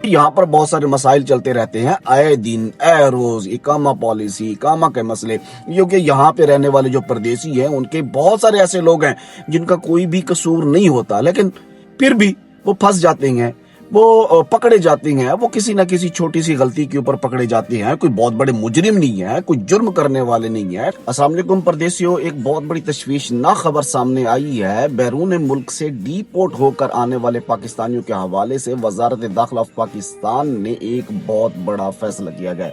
यहाँ पर बहुत सारे मसाइल चलते रहते हैं आए दिन ए रोज, इकामा पॉलिसी, इकामा के मसले, क्योंकि यहाँ पे रहने वाले जो परदेसी हैं उनके बहुत सारे ऐसे लोग हैं जिनका कोई भी कसूर नहीं होता, लेकिन फिर भी वो फंस जाते हैं, वो पकड़े जाते हैं, वो किसी ना किसी छोटी सी गलती के ऊपर पकड़े जाते हैं। कोई बहुत बड़े मुजरिम नहीं है, कोई जुर्म करने वाले नहीं है। अस्सलाम वालेकुम परदेसियों, एक बहुत बड़ी तशवीशनाक खबर सामने आई है। बैरून मुल्क से डीपोर्ट होकर आने वाले पाकिस्तानियों के हवाले से वजारत दाखिला पाकिस्तान ने एक बहुत बड़ा फैसला किया गया।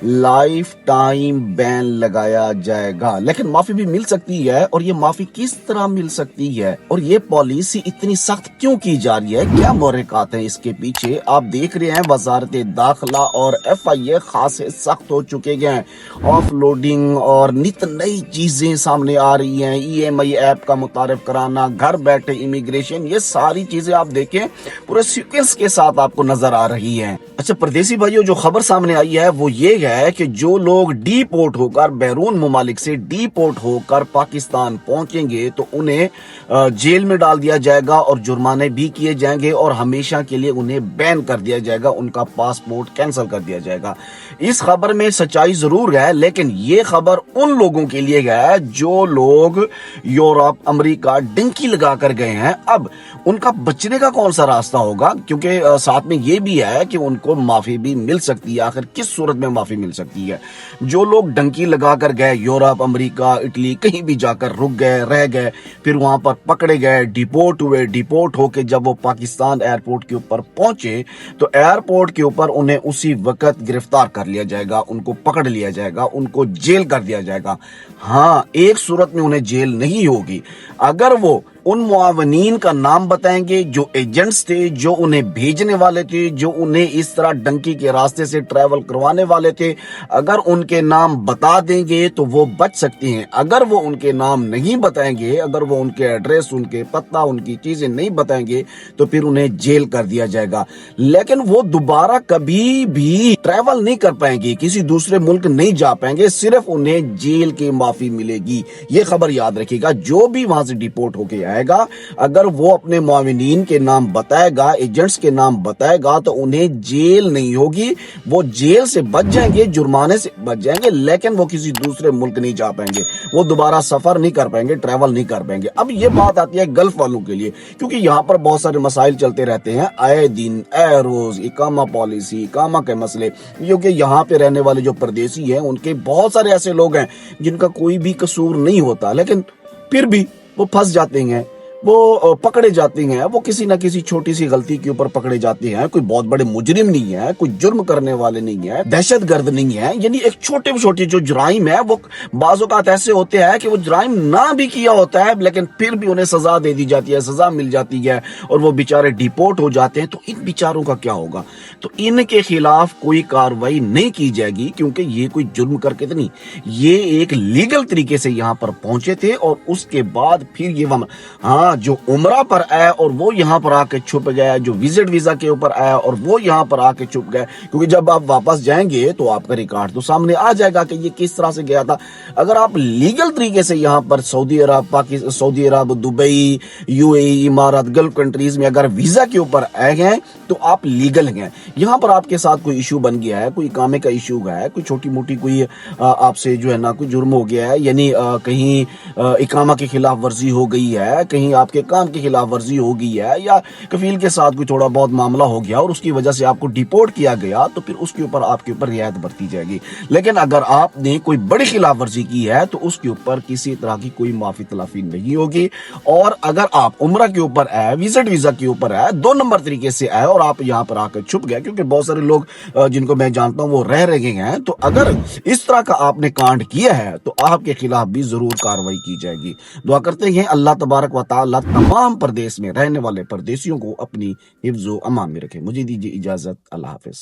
लाइफ टाइम बैन लगाया जाएगा, लेकिन माफी भी मिल सकती है। और ये माफी किस तरह मिल सकती है और ये पॉलिसी इतनी सख्त क्यों की जा रही है, क्या मुहर्रिकात हैं इसके पीछे? आप देख रहे हैं वजारत दाखिला और FIA खासे सख्त हो चुके हैं। ऑफलोडिंग और नित नई चीजें सामने आ रही हैं। EMI ऐप का मुतारिफ कराना, घर बैठे इमिग्रेशन, ये सारी चीजें आप देखें पूरे सीक्वेंस के साथ आपको नजर आ रही हैं। अच्छा परदेसी भाइयों, जो खबर सामने आई है वो ये है कि जो लोग डीपोर्ट होकर बैरून ममालिक से डीपोर्ट होकर पाकिस्तान पहुंचेंगे तो उन्हें जेल में डाल दिया जाएगा और जुर्माने भी किए जाएंगे और हमेशा के लिए उन्हें बैन कर दिया जाएगा, उनका पासपोर्ट कैंसिल कर दिया जाएगा। इस खबर में सच्चाई जरूर है, लेकिन ये खबर उन लोगों के लिए है जो लोग यूरोप, अमेरिका डिंकी लगा कर गए हैं। अब उनका बचने का कौन सा रास्ता होगा, क्योंकि साथ में ये भी है कि उनको माफी भी मिल सकती है। आखिर किस सूरत में माफी मिल सकती है? जो लोग डंकी लगा कर गए यूरोप, अमेरिका, इटली, कहीं भी जाकर रुक गए, रह गए, फिर वहां पर पकड़े गए, डिपोर्ट हुए, डिपोर्ट होके जब वो पाकिस्तान एयरपोर्ट के ऊपर पहुंचे तो एयरपोर्ट के ऊपर उन्हें उसी वक्त गिरफ्तार कर लिया जाएगा, उनको पकड़ लिया जाएगा, उनको जेल कर दिया जाएगा। हाँ, एक सूरत में उन्हें जेल नहीं होगी, अगर वो उन मुआवनीन का नाम बताएंगे जो एजेंट्स थे, जो उन्हें भेजने वाले थे, जो उन्हें इस तरह डंकी के रास्ते से ट्रैवल करवाने वाले थे। अगर उनके नाम बता देंगे तो वो बच सकते हैं। अगर वो उनके नाम नहीं बताएंगे, अगर वो उनके एड्रेस, उनके पता, उनकी चीजें नहीं बताएंगे तो फिर उन्हें जेल कर दिया जाएगा। लेकिन वो दोबारा कभी भी ट्रैवल नहीं कर पाएंगे, किसी दूसरे मुल्क नहीं जा पाएंगे, सिर्फ उन्हें जेल की माफी मिलेगी। ये खबर याद रखिएगा। जो भी वहां से डिपोर्ट होके आएगा, अगर वो अपने मुआविनीन के नाम बताएगा, एजेंट्स के नाम बताएगा, तो उन्हें जेल नहीं होगी, वो जेल से बच जाएंगे, जुर्माने से बच जाएंगे, लेकिन वो किसी दूसरे मुल्क नहीं जा पाएंगे, वो दोबारा सफर नहीं कर पाएंगे, ट्रैवल नहीं कर पाएंगे। अब ये बात आती है गल्फ वालों के लिए, क्योंकि यहाँ पर बहुत सारे मसाइल चलते रहते हैं आए दिन ए रोज, इकामा पॉलिसी, इकामा के मसले, क्योंकि यहाँ पे रहने वाले जो परदेसी हैं उनके बहुत सारे ऐसे लोग हैं जिनका कोई भी कसूर नहीं होता, लेकिन फिर भी वो फंस जाते हैं, वो पकड़े जाते हैं, वो किसी ना किसी छोटी सी गलती के ऊपर पकड़े जाते हैं। कोई बहुत बड़े मुजरिम नहीं है, कोई जुर्म करने वाले नहीं है, दहशतगर्द नहीं है। यानी एक छोटे छोटे जो जुराइम है वो बाज़ औक़ात ऐसे होते हैं कि वो जुराइम ना भी किया होता है, लेकिन फिर भी उन्हें सजा दे दी जाती है, सजा मिल जाती है और वो बेचारे डिपोर्ट हो जाते हैं। तो इन बेचारों का क्या होगा? तो इनके खिलाफ कोई कार्रवाई नहीं की जाएगी, क्योंकि ये कोई जुर्म करके तो नहीं, ये एक लीगल तरीके से यहाँ पर पहुंचे थे और उसके बाद फिर ये जो उमरा पर आया और वो यहाँ पर आके छुप गया, जो विजिट वीजा के ऊपर आया और वो यहाँ पर आके छुप गया, क्योंकि जब आप वापस जाएंगे तो आपका रिकॉर्ड तो सामने आ जाएगा कि ये किस तरह से गया था। अगर आप लीगल तरीके से यहाँ पर सऊदी अरब, पाकिस्तान, सऊदी अरब, दुबई, UAE, इमारात, गल्फ कंट्रीज में अगर वीजा के ऊपर आए हैं तो आप लीगल हैं। यहाँ पर आपके साथ कोई इशू बन गया है, कोई इकामे का इशू है, कोई छोटी मोटी कोई आपसे जो है ना कोई जुर्म हो गया है, यानी कहीं इकामा के खिलाफ वर्जी हो गई है, कहीं आपके काम की खिलाफ वर्जी हो गई है, या कफील के साथ कोई थोड़ा बहुत मामला हो गया और उसकी वजह से आपको डिपोर्ट किया गया, तो फिर उसके ऊपर आपके ऊपर रियायत बरती जाएगी। लेकिन अगर आपने कोई बड़ी खिलाफ वर्जी की है तो उसके ऊपर किसी तरह की कोई माफी तलाफी नहीं होगी। और अगर आप उम्रा के ऊपर आए, विजिट वीजा के ऊपर आए, 2 नंबर तरीके से आए और आप यहाँ पर आकर छुप गए, क्योंकि बहुत सारे लोग जिनको मैं जानता हूँ वो रह रहे हैं, तो अगर इस तरह का आपने कांड किया है तो आपके खिलाफ भी जरूर कार्रवाई की जाएगी। दुआ करते हैं अल्लाह तबारक व तआला तमाम प्रदेश में रहने वाले परदेसियों को अपनी हिफ्ज़ व अमान में रखे। मुझे दीजिए इजाजत। अल्लाह हाफिज।